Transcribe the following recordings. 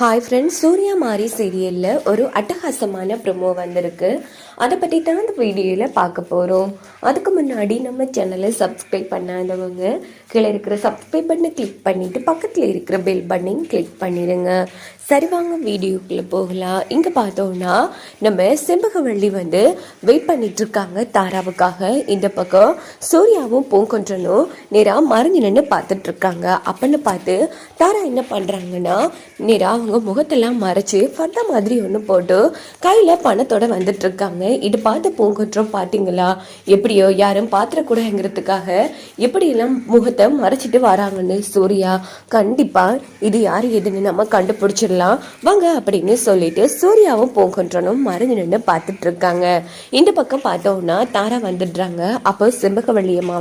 Hi friends, Surya மாரி சீரியலில் ஒரு அட்டகாசமான ப்ரொமோ வந்திருக்கு. அதை பற்றி தான் இந்த வீடியோவில் பார்க்க போகிறோம். அதுக்கு முன்னாடி நம்ம சேனலை சப்ஸ்கிரைப் பண்ணாதவங்க கீழே இருக்கிற சப்ஸ்கிரைப் பண்ணை கிளிக் பண்ணிவிட்டு பக்கத்தில் இருக்கிற பெல் பட்டனையும் கிளிக் பண்ணிடுங்க. சரி, வாங்க வீடியோக்குள்ளே போகலாம். இங்கே பார்த்தோன்னா நம்ம செம்பகவள்ளி வெயிட் பண்ணிகிட்ருக்காங்க தாராவுக்காக. இந்த பக்கம் சூர்யாவும் பூங்கொன்றனும் நேராக மறைஞ்சு நின்று பார்த்துட்ருக்காங்க. அப்படின்னு பார்த்து தாரா என்ன பண்ணுறாங்கன்னா, நேராக அவங்க முகத்தெல்லாம் மறைச்சி ஃபர்தா மாதிரி ஒன்று போட்டு கையில் பணத்தோட வந்துட்டுருக்காங்க. இது பார்த்து பூங்கொன்றம் பார்த்தீங்களா, எப்படியோ யாரும் பாத்திரக்கூடங்கிறதுக்காக எப்படியெல்லாம் முகத்தை மறைச்சிட்டு வராங்கன்னு. சூர்யா கண்டிப்பாக இது யார் எதுன்னு நம்ம கண்டுபிடிச்சிடலாம் வாங்க அப்படின்னு சொல்லிட்டு சூர்யாவும் பூங்கொன்றனும் மறைஞ்சு நின்று பார்த்துட்டு இருக்காங்க. இந்த பக்கம் பார்த்தோம்னா தாரா வந்துடுறாங்க. அப்போ செம்பகவள்ளி அம்மா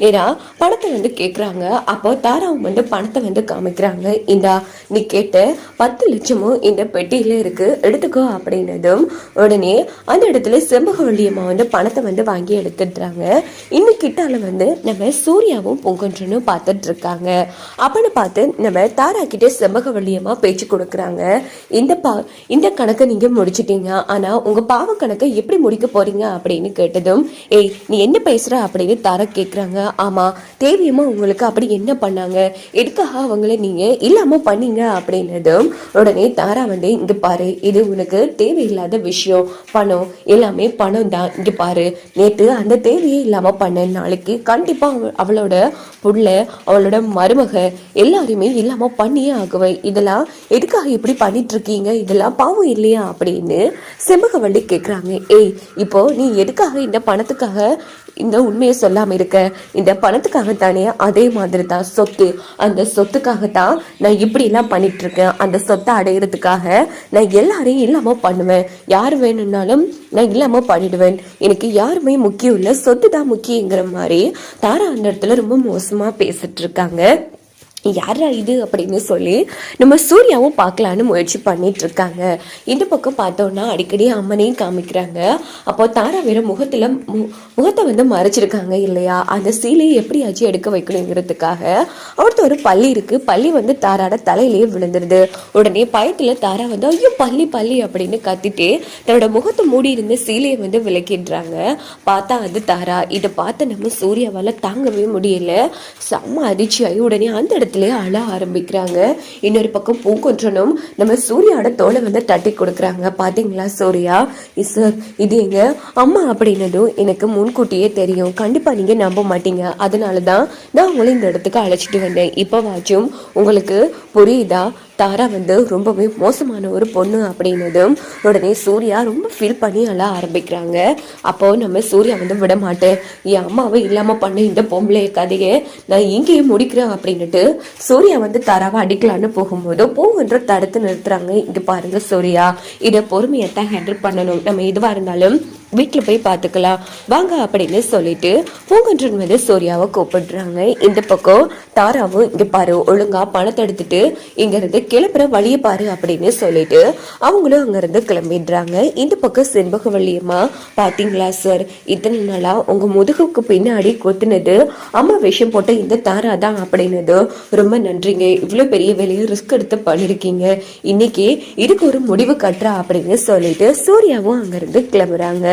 நேரா பணத்தை கேட்குறாங்க. அப்போ தாராவும் பணத்தை காமிக்கிறாங்க. இந்தா, நீ கேட்ட 10 லட்சமும் இந்த பெட்டியில இருக்கு, எடுத்துக்கோ அப்படின்னதும் உடனே அந்த இடத்துல செம்பகவள்ளி அம்மா பணத்தை வாங்கி எடுத்துடுறாங்க. இன்னும் கிட்டால நம்ம சூர்யாவும் பூங்கொன்றனும் பார்த்துட்டு இருக்காங்க. அப்படின்னு பார்த்து நம்ம தாரா கிட்டே செம்பகவள்ளி அம்மா பேச்சு கொடுக்குறாங்க. இந்த கணக்கை நீங்க முடிச்சிட்டீங்க, ஆனா உங்க பாவ கணக்கை எப்படி முடிக்க போறீங்க அப்படின்னு கேட்டதும், ஏய் நீ என்ன பேசுற அப்படின்னு தாரா கேட்குறாங்க. ஆமா, தேவியம்மா உங்களுக்கு அப்படி என்ன பண்ணாங்க, எதுக்காக அவங்கள நீங்க இல்லாம பண்ணீங்க அப்படின்னதும் உடனே தாரா இங்க பாரு, இது உனக்கு தேவையில்லாத விஷயம், பணம் எல்லாமே பணம் தான். இங்க பாரு, நேற்று அந்த தேவையே இல்லாம பண்ண, நாளைக்கு கண்டிப்பா அவளோட புள்ள அவளோட மருமக எல்லாருமே இல்லாம பண்ணியே ஆகுவேன். இதெல்லாம் எதுக்காக இப்படி பண்ணிட்டு இருக்கீங்க, இதெல்லாம் பாவம் இல்லையா அப்படின்னு செம்பகவள்ளி கேட்குறாங்க. ஏய், இப்போ நீ எதுக்காக இந்த பணத்துக்காக இந்த உண்மையை சொல்லாம இருக்க, இந்த பணத்துக்காக தானே, அதே மாதிரி தான் சொத்து, அந்த சொத்துக்காகத்தான் நான் இப்படி எல்லாம் பண்ணிட்டு இருக்கேன். அந்த சொத்தை அடையிறதுக்காக நான் எல்லாரையும் இல்லாம பண்ணுவேன், யார் வேணும்னாலும் நான் இல்லாம பண்ணிடுவேன், எனக்கு யாருமே முக்கியம் இல்லை, சொத்து தான் முக்கியங்கிற மாதிரி தாரா அந்த இடத்துல ரொம்ப மோசமா பேசிட்டு இருக்காங்க. யாரா இது அப்படின்னு சொல்லி நம்ம சூர்யாவும் பார்க்கலான்னு முயற்சி பண்ணிட்டு இருக்காங்க. இந்த பக்கம் பார்த்தோன்னா அடிக்கடி அம்மனையும் காமிக்கிறாங்க. அப்போ தாரா வேற முகத்தை மறைச்சிருக்காங்க இல்லையா, அந்த சீலையை எப்படியாச்சும் எடுக்க வைக்கணுங்கிறதுக்காக அவர்கிட்ட ஒரு பள்ளி இருக்கு. பள்ளி தாராட தலையிலேயே விழுந்துருது. உடனே பயத்துல தாரா ஐயோ பள்ளி பள்ளி அப்படின்னு கத்திட்டு தன்னோட முகத்தை மூடி இருந்த சீலையை விளக்கிடுறாங்க. பார்த்தா அது தாரா. இதை பார்த்து நம்ம சூர்யாவால தாங்கவே முடியல, செம்ம அதிர்ச்சியாகி உடனே அந்த இடத்துல அழ ஆரம்பிக்கிறாங்க. இன்னொரு பக்கம் பூங்கொன்றனும் நம்ம சூர்யாவோட தோலை தட்டி கொடுக்குறாங்க. பாத்தீங்களா சூர்யா, சார் இது எங்க அம்மா அப்படின்னதும் எனக்கு முன்கூட்டியே தெரியும், கண்டிப்பா நீங்க நம்ப மாட்டீங்க, அதனாலதான் நான் உங்களை இந்த இடத்துக்கு அழைச்சிட்டு வந்தேன். இப்பவாச்சும் உங்களுக்கு புரியுதா, தாரா ரொம்பவே மோசமான ஒரு பொண்ணு அப்படின்னதும் உடனே சூர்யா ரொம்ப ஃபீல் பண்ணி அழ ஆரம்பிக்கிறாங்க. அப்போ நம்ம சூர்யா விட மாட்டேன், என் அம்மாவை இல்லாம பண்ண இந்த பொம்பளை கதையை நான் இங்கேயே முடிக்கிறேன் அப்படின்னுட்டு சூர்யா தாராவை அடிக்கலான்னு போகும்போது பூங்கொன்ற தடுத்து நிறுத்துறாங்க. இங்க பாருங்க சூர்யா, இதை பொறுமையத்தான் ஹேண்டில் பண்ணணும், நம்ம எதுவா இருந்தாலும் வீட்டில் போய் பார்த்துக்கலாம் வாங்க அப்படின்னு சொல்லிட்டு பூங்கொன்றன் சூர்யாவை கூப்பிடுறாங்க. இந்த பக்கம் தாராவும் இங்க பாரு, ஒழுங்கா பணத்தை எடுத்துட்டு இங்க இருந்து கிளம்புற வழிய பாரு அப்படின்னு சொல்லிட்டு அவங்களும் அங்க இருந்து கிளம்பிடுறாங்க. இந்த பக்கம் செண்பகவள்ளியம்மா, பாத்தீங்களா சார், இத்தனை நாளா உங்க முதுகுக்கு பின்னாடி கொத்துனது அம்மா விஷயம் போட்ட இந்த தாரா தான் அப்படின்னது, ரொம்ப நன்றிங்க, இவ்வளவு பெரிய வேலையை ரிஸ்க் எடுத்து பண்ணிருக்கீங்க, இன்னைக்கு இதுக்கு ஒரு முடிவு கட்டுறா அப்படின்னு சொல்லிட்டு சூர்யாவும் அங்க இருந்து கிளம்புறாங்க.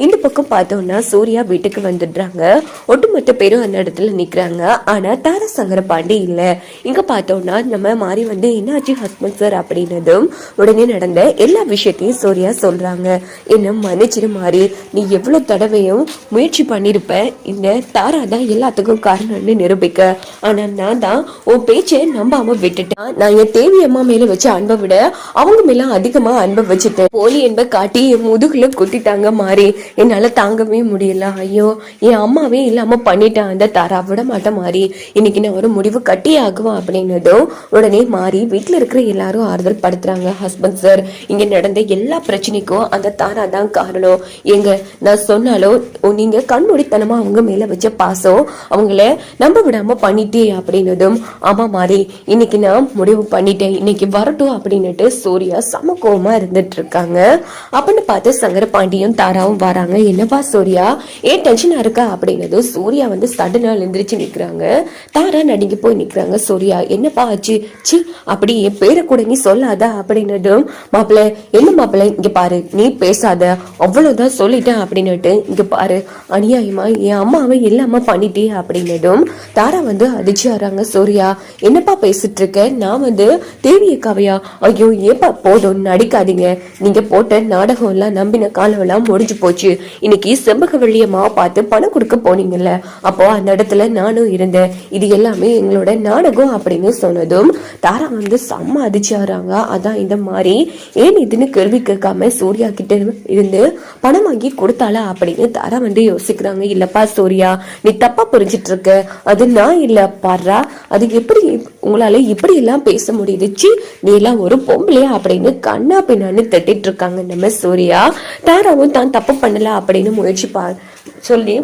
இந்த பக்கம் பார்த்தோம்னா சூர்யா வீட்டுக்கு வந்துடுறாங்க. ஒட்டுமொத்த பேரும் அந்த இடத்துல நிக்கிறாங்க. ஆனா தாரா சங்கர பாண்டி இல்ல. இங்க பார்த்தோம்னா நம்ம மாறி என்னாச்சு ஹஸ்பண்ட் சார் அப்படின்னதும் உடனே நடந்த எல்லா விஷயத்தையும் சூர்யா சொல்றாங்க. என்ன மன்னிச்சிரு மாறி, நீ எவ்வளவு தடவையும் முயற்சி பண்ணிருப்ப, இந்த தாரா தான் எல்லாத்துக்கும் காரணம்னு நிரூபிக்க, ஆனா நான் தான் உன் பேச்சை நம்பாம விட்டுட்டேன். நான் என் தேவி அம்மா மேல வச்ச அன்பை விட அவங்க மேல அதிகமா அன்பை வச்சுட்டேன். போலி என்பை காட்டி என் முதுகுல குத்திட்டாங்க மாறி, என்னால தாங்கவே முடியல. ஐயோ, என் அம்மாவே இல்லாம பண்ணிட்டான் அந்த தாரா, விட மாட்டேன் மாறி, இன்னைக்கு நான் ஒரு முடிவு கட்டி ஆகுவேன் அப்படின்னதும் உடனே மாறி வீட்டுல இருக்கிற எல்லாரும் ஆறுதல் படுத்துறாங்க. ஹஸ்பண்ட் சார், இங்க நடந்த எல்லா பிரச்சனைக்கும் அந்த தாரா தான் காரணம். எங்க நான் சொன்னாலும் நீங்க கண்மூடித்தனமா அவங்க மேல வச்ச பாசம் அவங்கள நம்ப விடாம பண்ணிட்டே அப்படின்னதும், ஆமா மாறி, இன்னைக்கு நான் முடிவு பண்ணிட்டேன், இன்னைக்கு வரட்டும் அப்படின்னுட்டு சூர்யா சம கோவமா இருந்துட்டு இருக்காங்க. அப்படின்னு பார்த்து சங்கர பாண்டியும் தாரா தாராவும் வராங்க. என்னப்பா சூர்யா ஏன் டென்ஷனா இருக்கா அப்படின்னதும் சூர்யா வந்து சடனா எழுந்திரிச்சு நிக்கிறாங்க. தாரா நடுங்கி போய் நிக்கிறாங்க. சூர்யா என்னப்பா ஆச்சு? சி அப்படி என் பேரை கூட நீ சொல்லாத அப்படின்னதும் மாப்பிள்ள என்ன மாப்பிள்ள இங்க பாரு நீ பேசாத அவ்வளவுதான் சொல்லிட்டேன் அப்படின்னுட்டு இங்க பாரு அநியாயமா என் அம்மாவை இல்லாம பண்ணிட்டே அப்படின்னதும் தாரா வந்து அதிர்ச்சி ஆறாங்க. சூர்யா என்னப்பா பேசிட்டு இருக்க? நான் வந்து தேவிய கவையா? ஐயோ ஏப்பா போதும் நடிக்காதீங்க. நீங்க போட்ட நாடகம் எல்லாம் நம்பின காலம் எல்லாம் முடிஞ்சு போச்சு. இன்னைக்கு செம்பகவள்ளிய மாவை பார்த்து பணம் கொடுக்க போனீங்கல்ல, அப்போ அந்த இடத்துல நானும் இருந்தேன். இது எல்லாமே எங்களோட நாடகம் அப்படின்னு சொன்னதும் தாரா வந்து செம்ம அதிர்ச்சி ஆறாங்க. அதான் இந்த மாதிரி ஏன் இதுன்னு கேள்வி கேட்காம சூர்யா கிட்ட இருந்து பணம் வாங்கி கொடுத்தாளா அப்படின்னு தாரா வந்து யோசிக்கிறாங்க. இல்லப்பா சூர்யா நீ தப்பா புரிஞ்சிட்டு இருக்க. அது நான் இல்ல பாடுறா. அது எப்படி உங்களால இப்படி எல்லாம் பேச முடியுதுச்சு? நீ எல்லாம் ஒரு பொம்பளையா அப்படின்னு கண்ணா பின்னான்னு தட்டிட்டு இருக்காங்க நம்ம சூர்யா. தாராவும் தான் தப்பு பண்ணல அப்படின்னு முயற்சி சொல்லி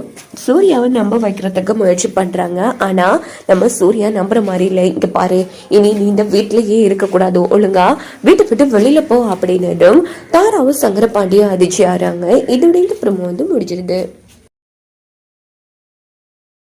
சூர்யாவை நம்ப வைக்கிறதுக்கு முயற்சி பண்றாங்க. ஆனா நம்ம சூர்யா நம்புற மாதிரி இல்லை. இங்க பாரு இனி நீ இந்த வீட்லயே இருக்கக்கூடாது, ஒழுங்கா வீட்டை விட்டு வெளியில போ அப்படின்னதும் தாராவும் சங்கரபாண்டியும் அதிர்ச்சி ஆறாங்க. இதோட இந்த ப்ரோமோ வந்து முடிஞ்சிருது.